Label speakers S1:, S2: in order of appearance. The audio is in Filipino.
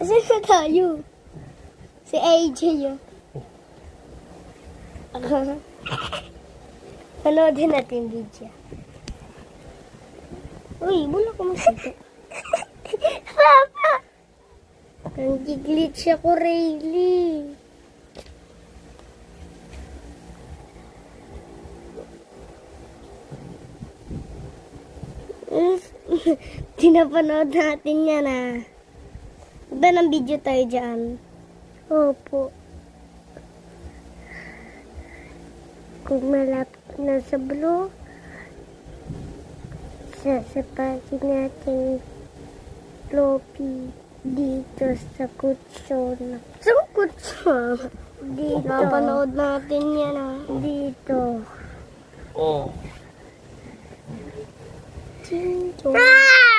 S1: Saan na tayo? Si AJ yun. Panoodin natin video. Uy, wala ko masito. Papa! Ang giglitch ako, Rayleigh. Tinapanood natin yan Iba ng video tayo dyan. Opo. Kung malapit na sa blue, sasapakin natin floppy dito sa kutsyon. Saan kutsyon? Dito. Napanood natin yan Dito.
S2: Oh.
S1: Dito. Ah!